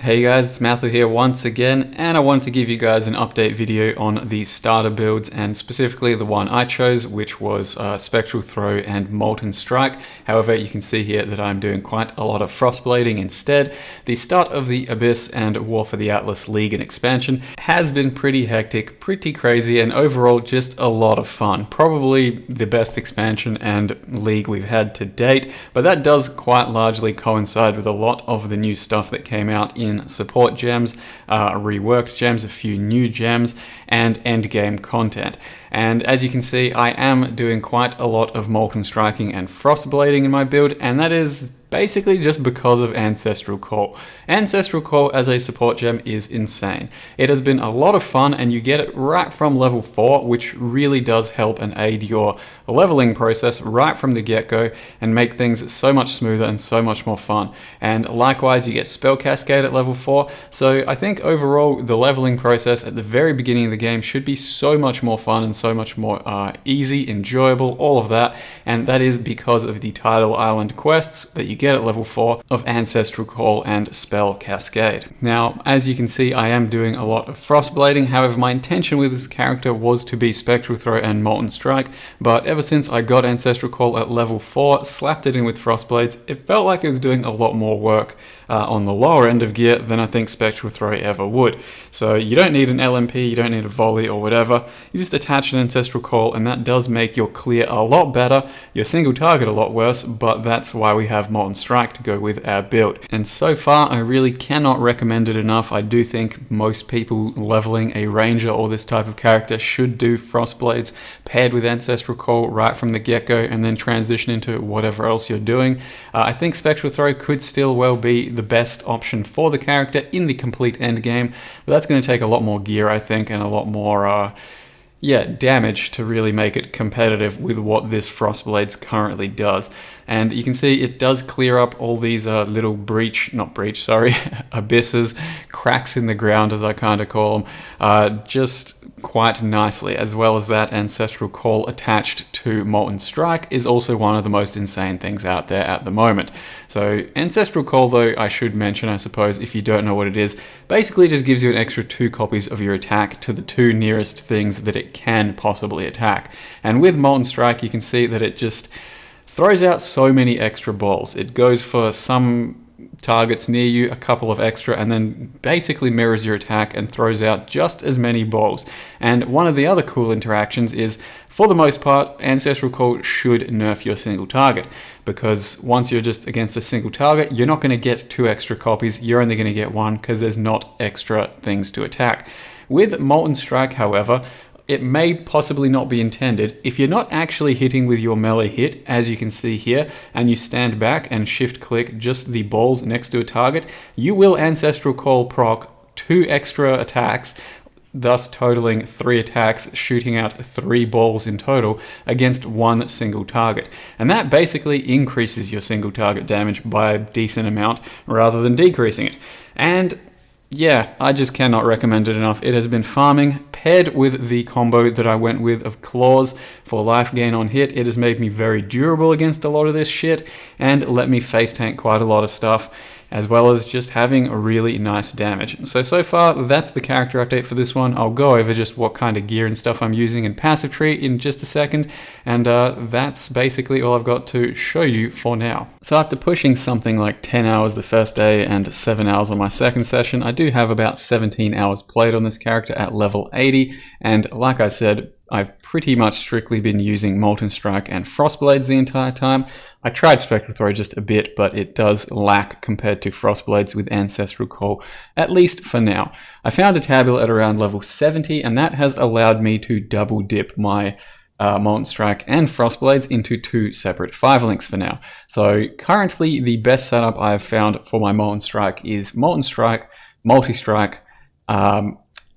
Hey guys, it's Matthew here once again, and I wanted to give you guys an update video on the starter builds, and specifically the one I chose, which was Spectral Throw and Molten Strike. However, you can see here that I'm doing quite a lot of Frostblading instead. The start of the Abyss and War for the Atlas League and expansion has been pretty hectic, pretty crazy, and overall just a lot of fun. Probably the best expansion and league we've had to date, but that does quite largely coincide with a lot of the new stuff that came out in support gems, reworked gems, a few new gems, and endgame content. And as you can see, I am doing quite a lot of Molten Striking and Frostblading in my build, and that is basically just because of Ancestral Call. Ancestral Call as a support gem is insane. It has been a lot of fun, and you get it right from level 4, which really does help and aid your leveling process right from the get-go and make things so much smoother and so much more fun. And likewise, you get Spell Cascade at level 4, so I think overall the leveling process at the very beginning of the game should be so much more fun and so much more easy, enjoyable, all of that, and that is because of the Tidal Island quests that you get at level 4 of Ancestral Call and Spell Cascade. Now, as you can see, I am doing a lot of Frostblading. However, my intention with this character was to be Spectral Throw and Molten Strike, but ever since I got Ancestral Call at level 4, slapped it in with Frostblades, it felt like it was doing a lot more work on the lower end of gear than I think Spectral Throw ever would. So you don't need an LMP, you don't need a volley or whatever, you just attach an Ancestral Call, and that does make your clear a lot better, your single target a lot worse, but that's why we have Molten Strike to go with our build. And so far, I really cannot recommend it enough. I do think most people leveling a Ranger or this type of character should do Frostblades paired with Ancestral Call right from the get-go, and then transition into whatever else you're doing. I think Spectral Throw could still well be the best option for the character in the complete end game, but that's going to take a lot more gear, I think, and a lot more damage to really make it competitive with what this Frostblades currently does. And you can see it does clear up all these little abysses, cracks in the ground as I kind of call them, just quite nicely. As well as that, Ancestral Call attached to Molten Strike is also one of the most insane things out there at the moment. So Ancestral Call, though, I should mention, I suppose, if you don't know what it is, basically just gives you an extra 2 copies of your attack to the 2 nearest things that it can possibly attack. And with Molten Strike, you can see that it just throws out so many extra balls. It goes for some targets near you, a couple of extra, and then basically mirrors your attack and throws out just as many balls. And one of the other cool interactions is, for the most part, Ancestral Call should nerf your single target, because once you're just against a single target, you're not going to get 2 extra copies, you're only going to get 1 because there's not extra things to attack. With Molten Strike, however, it may possibly not be intended. If you're not actually hitting with your melee hit, as you can see here, and you stand back and shift click just the balls next to a target, you will Ancestral Call proc 2 extra attacks, thus totaling 3 attacks, shooting out 3 balls in total against 1 single target. And that basically increases your single target damage by a decent amount rather than decreasing it. And yeah, I just cannot recommend it enough. It has been farming, paired with the combo that I went with of Claws for life gain on hit. It has made me very durable against a lot of this shit, and let me face tank quite a lot of stuff, as well as just having a really nice damage. So far, that's the character update for this one. I'll go over just what kind of gear and stuff I'm using in Passive Tree in just a second, and that's basically all I've got to show you for now. So after pushing something like 10 hours the first day and 7 hours on my second session, I do have about 17 hours played on this character at level 80, and like I said, I've pretty much strictly been using Molten Strike and Frostblades the entire time. I tried Spectral Throw just a bit, but it does lack compared to Frostblades with Ancestral Call, at least for now. I found a tabula at around level 70, and that has allowed me to double dip my Molten Strike and Frostblades into 2 separate 5-links for now. So currently the best setup I have found for my Molten Strike is Molten Strike, Multi-Strike,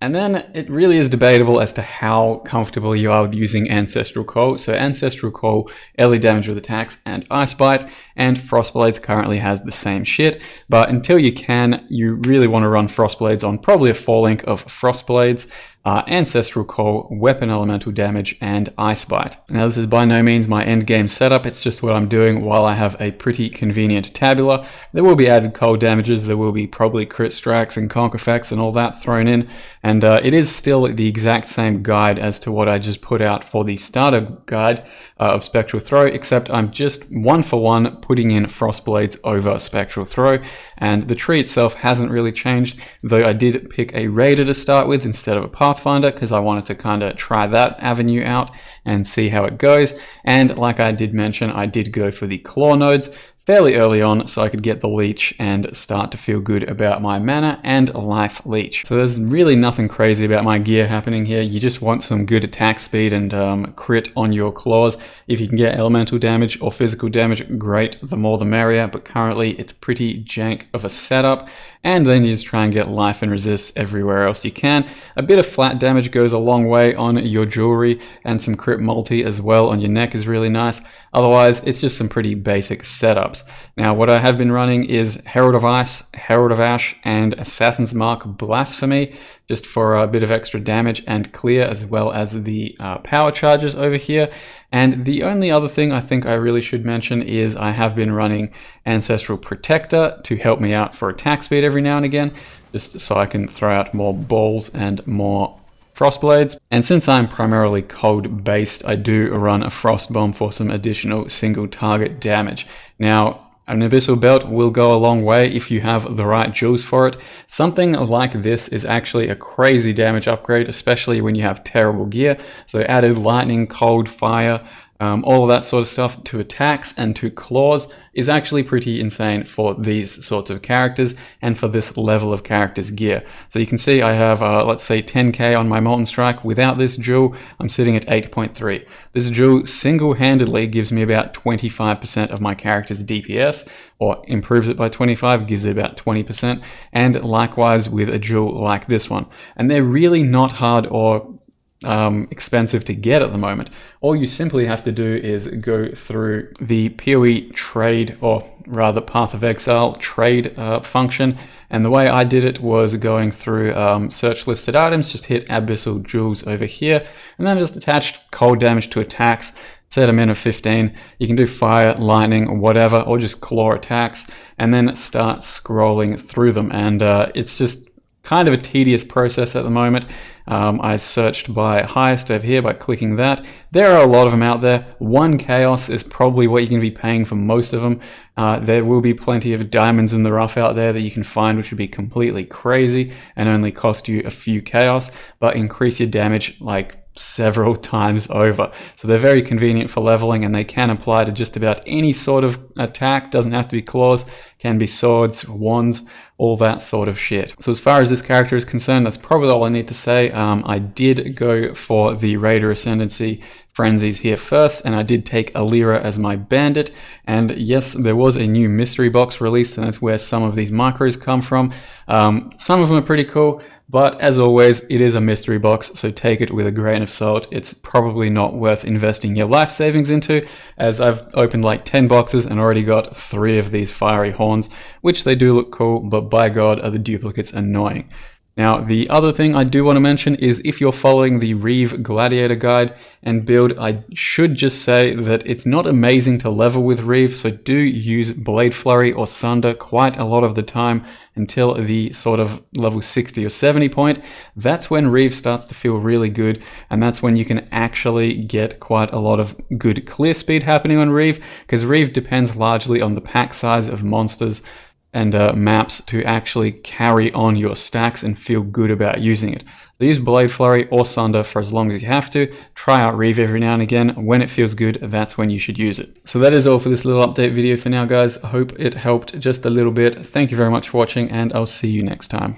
and then it really is debatable as to how comfortable you are with using Ancestral Call. So Ancestral Call, early damage with attacks and Ice Bite, and Frostblades currently has the same shit. But until you can, you really want to run Frostblades on probably a 4-link of Frostblades. are Ancestral Call, Weapon Elemental Damage, and Ice Bite. Now this is by no means my end game setup, it's just what I'm doing while I have a pretty convenient tabula. There will be added cold damages, there will be probably crit strikes and conk effects and all that thrown in, and it is still the exact same guide as to what I just put out for the starter guide of Spectral Throw, except I'm just one for one putting in Frostblades over Spectral Throw, and the tree itself hasn't really changed, though I did pick a Raider to start with instead of a Pathfinder because I wanted to kind of try that avenue out and see how it goes. And like I did mention, I did go for the Claw nodes fairly early on so I could get the leech and start to feel good about my mana and life leech. So there's really nothing crazy about my gear happening here. You just want some good attack speed and crit on your claws. If you can get elemental damage or physical damage, great, the more the merrier, but currently it's pretty jank of a setup. And then you just try and get life and resist everywhere else you can. A bit of flat damage goes a long way on your jewelry, and some crit multi as well on your neck is really nice. Otherwise, it's just some pretty basic setups. Now, what I have been running is Herald of Ice, Herald of Ash, and Assassin's Mark Blasphemy, just for a bit of extra damage and clear, as well as the power charges over here. And the only other thing I think I really should mention is I have been running Ancestral Protector to help me out for attack speed every now and again, just so I can throw out more balls and more Frostblades. And since I'm primarily cold based, I do run a Frost Bomb for some additional single target damage. Now, an Abyssal Belt will go a long way if you have the right jewels for it. Something like this is actually a crazy damage upgrade, especially when you have terrible gear. So added lightning, cold, fire, all of that sort of stuff to attacks and to claws is actually pretty insane for these sorts of characters and for this level of character's gear. So you can see I have, let's say 10k on my Molten Strike. Without this jewel, I'm sitting at 8.3. This jewel single-handedly gives me about 25% of my character's DPS, or improves it by 25, gives it about 20%, and likewise with a jewel like this one. And they're really not hard or expensive to get at the moment. All you simply have to do is go through the PoE trade, or rather Path of Exile trade function, and the way I did it was going through search listed items, just hit Abyssal Jewels over here, and then just attached cold damage to attacks, set a min of 15. You can do fire, lightning, whatever, or just claw attacks, and then start scrolling through them, and it's just kind of a tedious process at the moment. I searched by highest over here by clicking that. There are a lot of them out there. 1 chaos is probably what you're going to be paying for most of them. There will be plenty of diamonds in the rough out there that you can find, which would be completely crazy and only cost you a few chaos, but increase your damage like several times over. So they're very convenient for leveling, and they can apply to just about any sort of attack. Doesn't have to be claws, can be swords, wands, all that sort of shit. So as far as this character is concerned, that's probably all I need to say. I did go for the Raider Ascendancy Frenzies here first, and I did take Alira as my bandit, and yes, there was a new mystery box released, and that's where some of these micros come from. Some of them are pretty cool, but as always, it is a mystery box, so take it with a grain of salt. It's probably not worth investing your life savings into, as I've opened like 10 boxes and already got 3 of these fiery horns, which they do look cool, but by God are the duplicates annoying. Now, the other thing I do want to mention is if you're following the Reeve Gladiator Guide and build, I should just say that it's not amazing to level with Reeve, so do use Blade Flurry or Sunder quite a lot of the time until the sort of level 60 or 70 point. That's when Reeve starts to feel really good, and that's when you can actually get quite a lot of good clear speed happening on Reeve, because Reeve depends largely on the pack size of monsters and maps to actually carry on your stacks and feel good about using it. So use Blade Flurry or Sunder for as long as you have to. Try out Reeve every now and again. When it feels good, that's when you should use it. So that is all for this little update video for now, guys. I hope it helped just a little bit. Thank you very much for watching, and I'll see you next time.